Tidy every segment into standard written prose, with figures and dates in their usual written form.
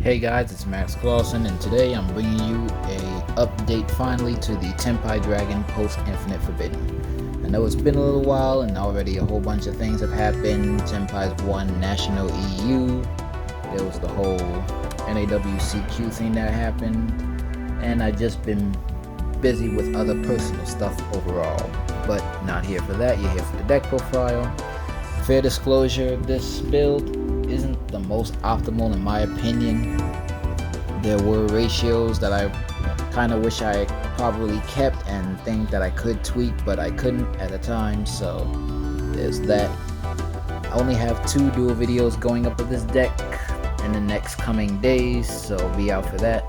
Hey guys, it's Max Clausen, and today I'm bringing you a update finally to the Tenpai Dragon post Infinite Forbidden. I know it's been a little while and already a whole bunch of things have happened. Tenpai's won National EU, there was the whole NAWCQ thing that happened, and I've just been busy with other personal stuff overall. But not here for that, you're here for the deck profile. Fair disclosure, this build isn't the most optimal in my opinion. There were ratios that I kind of wish I probably kept and think that I could tweak, but I couldn't at the time, so there's that. I only have 2 dual videos going up with this deck in the next coming days, so be out for that.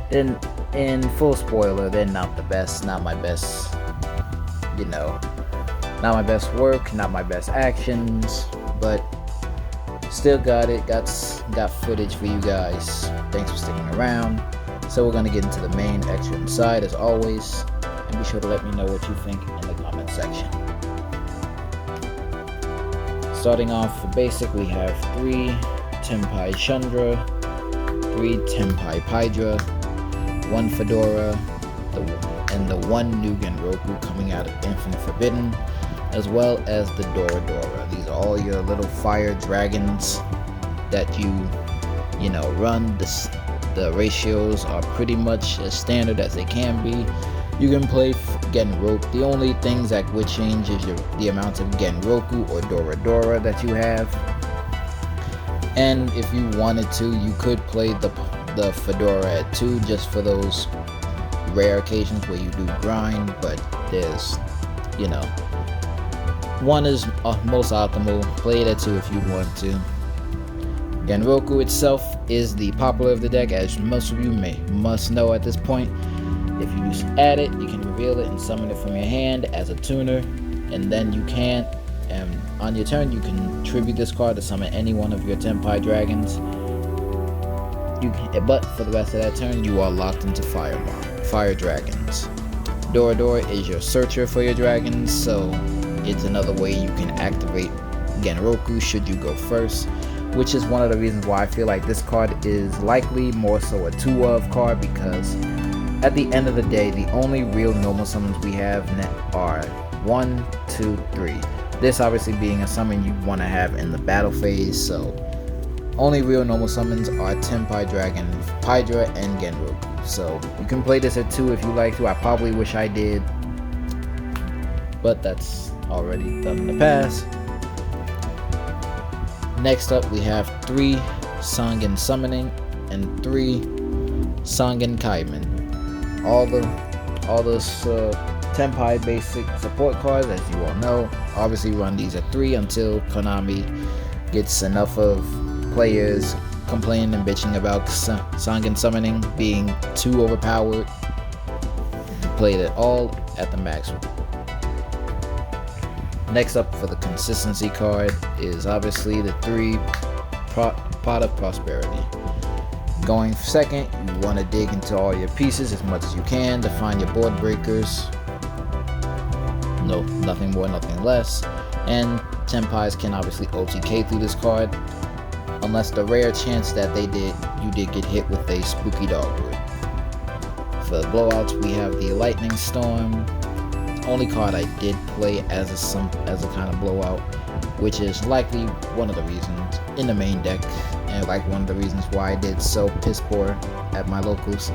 Then in full spoiler, they're not the best, not my best, not my best work, not my best actions, but still got footage for you guys. Thanks for sticking around. So we're gonna get into the main extra inside as always, and be sure to let me know what you think in the comment section. Starting off for basic, we have 3 Tenpai Chandra, 3 Tenpai Pydra, 1 Fedora, and the 1 new Genroku coming out of Infinite Forbidden, as well as the Dora Dora. These are all your little fire dragons that you run. The ratios are pretty much as standard as they can be. You can play Genroku. The only things that would change is the amount of Genroku or Dora Dora that you have. And if you wanted to, you could play the Fedora at 2 just for those rare occasions where you do grind, but there's, 1 is most optimal. Play it at 2 if you want to. Genroku itself is the popular of the deck, as most of you must know at this point. If you add it, you can reveal it and summon it from your hand as a tuner, and then you can't. And on your turn, you can tribute this card to summon any one of your Tenpai dragons. But for the rest of that turn, you are locked into fire dragons. Dora Dora is your searcher for your dragons, so it's another way you can activate Genroku should you go first, which is one of the reasons why I feel like this card is likely more so a 2-of card, because at the end of the day, the only real normal summons we have are 1, 2, 3. This obviously being a summon you want to have in the battle phase, so only real normal summons are Tenpai Dragon, Pydra, and Genroku. So you can play this at 2 if you like to. I probably wish I did, but that's already done in the past. Next up, we have 3 Sangen Summoning and 3 Sangen Kaiman. All the Tenpai basic support cards, as you all know, obviously run these at 3 until Konami gets enough of players complaining and bitching about Sangen Summoning being too overpowered. Play it all at the maximum. Next up for the consistency card is obviously the 3 Pot of Prosperity. Going second, you want to dig into all your pieces as much as you can to find your board breakers. No, nothing more, nothing less. And Tenpais can obviously OTK through this card, unless the rare chance that you did get hit with a Spooky Dogwood. For the blowouts, we have the Lightning Storm. Only card I did play as a kind of blowout, which is likely one of the reasons in the main deck, and like one of the reasons why I did so piss poor at my locals.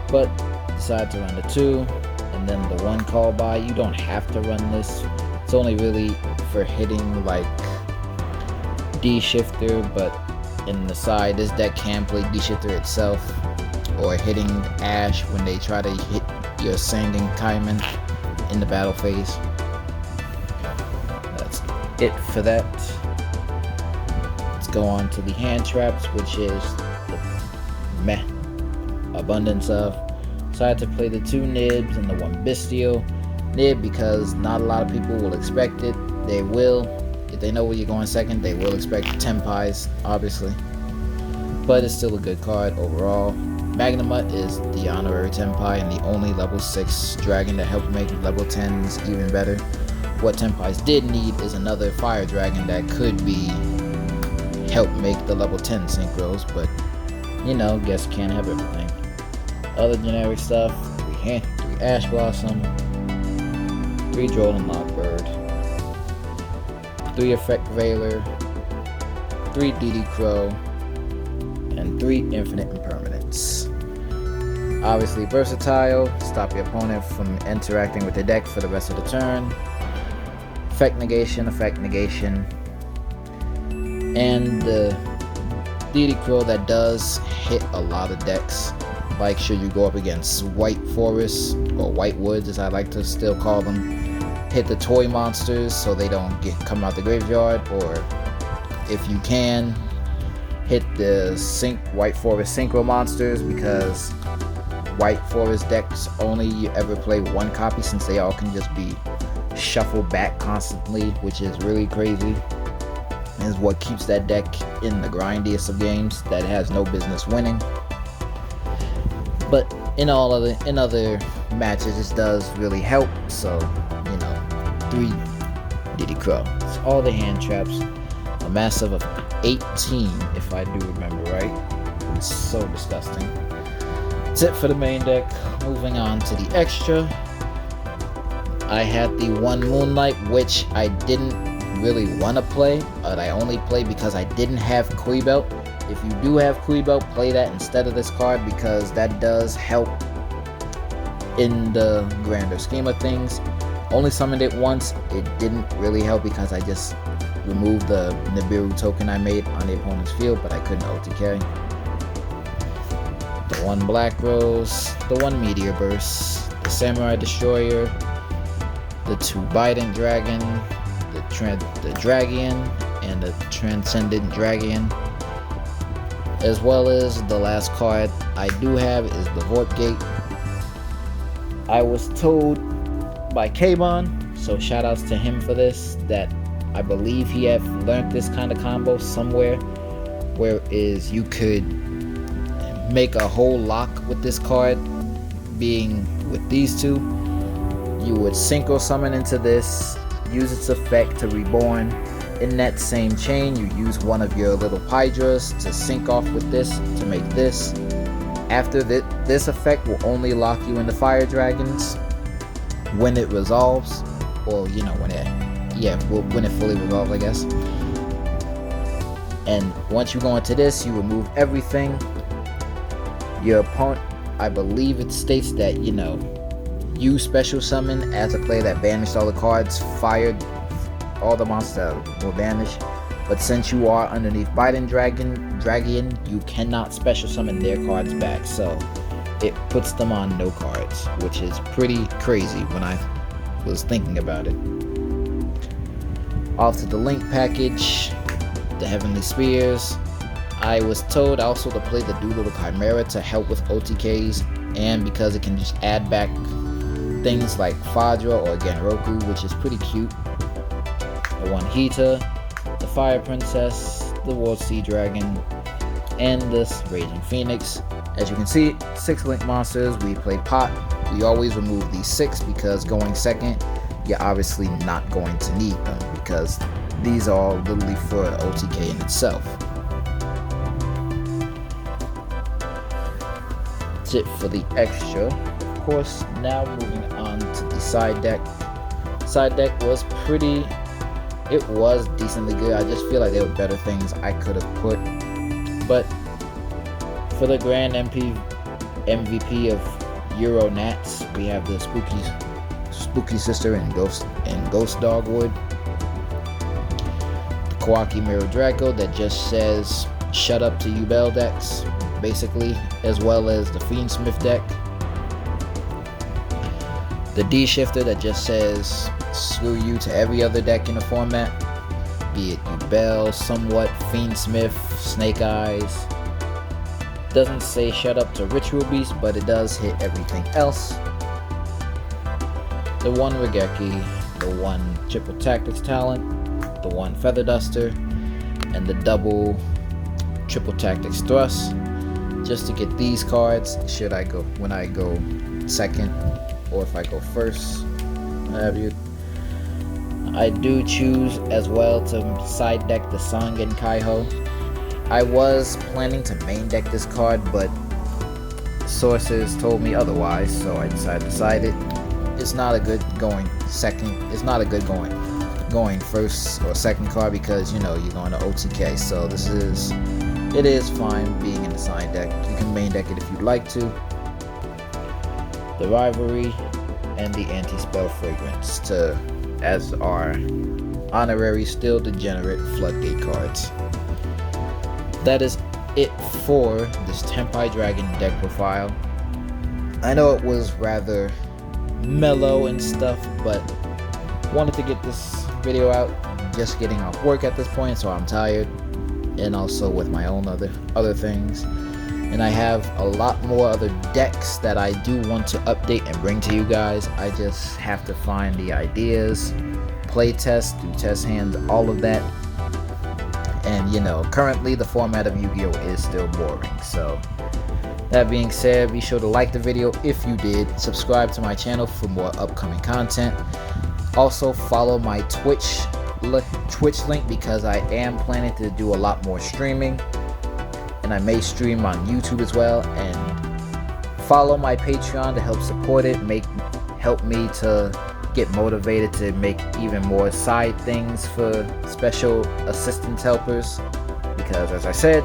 But decided to run the 2, and then the 1 call by. You don't have to run this. It's only really for hitting like D-Shifter, but in the side, this deck can play D-Shifter itself, or hitting Ash when they try to hit your Sangen Kaiman in the battle phase. That's it for that. Let's go on to the hand traps, which is the abundance of. Decided to play the 2 Nibs and the 1 Bestial. Nib because not a lot of people will expect it. They will. If they know where you're going second, they will expect Tenpais, obviously. But it's still a good card overall. Magnamut is the honorary Tenpai and the only level 6 dragon to help make level 10s even better. What Tenpais did need is another fire dragon that could help make the level 10 synchros, but you know, guess can't have everything. Other generic stuff: 3 Ash Blossom, 3 Droll and Lockbird, 3 Effect Veiler, 3 DD Crow, and 3 Infinite Impermanence. Obviously versatile, stop your opponent from interacting with the deck for the rest of the turn. Effect negation, and the DD Crow that does hit a lot of decks, like should you go up against White Forests, or White Woods as I like to still call them, hit the toy monsters so they don't come out the graveyard, or if you can, hit the White Forest Synchro monsters, because White Forest decks only ever play 1 copy since they all can just be shuffled back constantly, which is really crazy. Is what keeps that deck in the grindiest of games that has no business winning. But in other matches, this does really help. So, you know, 3 DD Crow. It's all the hand traps. A massive of 18, if I do remember right. It's so disgusting. That's it for the main deck. Moving on to the extra. I had the 1 Moonlight, which I didn't really want to play, but I only played because I didn't have Kui Belt. If you do have Kui Belt, play that instead of this card, because that does help in the grander scheme of things. Only summoned it once. It didn't really help because I just removed the Nibiru token I made on the opponent's field, but I couldn't ulti-carry. The 1 Black Rose, the 1 Meteor Burst, the Samurai Destroyer, the 2 Bident Dragon, the Dragian, and the Transcendent Dragian, as well as the last card I do have is the Vorp Gate. I was told by K-Bon, so shoutouts to him for this, that I believe he had learned this kind of combo somewhere, where is you could make a whole lock with this card, being with these 2. You would Synchro Summon into this, use its effect to reborn. In that same chain, you use one of your little Hydras to sync off with this to make this. After this effect will only lock you into Fire Dragons when it resolves, or you know, when it fully resolves, I guess. And once you go into this, you remove everything. Your opponent, I believe it states that, you know, you special summon as a player that banished all the cards, fired all the monsters that were banished. But since you are underneath Bident Dragian, you cannot special summon their cards back. So it puts them on no cards, which is pretty crazy when I was thinking about it. Off to the Link package, the Heavenly Spears. I was told also to play the Doolittle Chimera to help with OTKs, and because it can just add back things like Fadra or Genroku, which is pretty cute. The 1 Hita, the Fire Princess, the World Sea Dragon, and this Raging Phoenix. As you can see, 6 Link monsters. We play pot. We always remove these 6 because going second, you're obviously not going to need them, because these are literally for the OTK in itself. That's it for the extra. Of course, now moving on to the side deck. Side deck was decently good. I just feel like there were better things I could have put. But for the Grand MVP of Euro Nats, we have the Spooky Sister and Ghost Dogwood. The Kawaki Mirror Draco that just says shut up to Yubel decks, basically, as well as the Fiendsmith deck. The D-Shifter that just says screw you to every other deck in the format, be it Yubel, Somewhat, Fiendsmith, Snake Eyes. Doesn't say shut up to Ritual Beast, but it does hit everything else. The 1 Regeki, the 1 Triple Tactics Talent, the 1 Feather Duster, and the double Triple Tactics Thrust, just to get these cards when I go second, or if I go first, what have you. I do choose as well to side deck the Sangen Kaiho, I was planning to main deck this card, but sources told me otherwise, so I decided it's not a good going second. It's not a good going first or second card because you're going to OTK. So it is fine being in the side deck. You can main deck it if you'd like to. The Rivalry and the Anti-Spell Fragrance as our honorary still degenerate floodgate cards. That is it for this Tenpai Dragon deck profile. I know it was rather mellow and stuff, but wanted to get this video out. Just getting off work at this point, so I'm tired, and also with my own other things. And I have a lot more other decks that I do want to update and bring to you guys. I just have to find the ideas, play test, do test hands, all of that. And currently the format of Yu-Gi-Oh is still boring. So that being said, be sure to like the video if you did, subscribe to my channel for more upcoming content. Also follow my Twitch link because I am planning to do a lot more streaming, and I may stream on YouTube as well. And follow my Patreon to help support it, help me to get motivated to make even more side things for special assistance helpers, because as I said,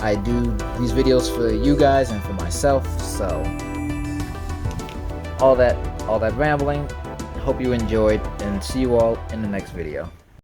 I do these videos for you guys and for myself. So all that rambling, hope you enjoyed, and see you all in the next video.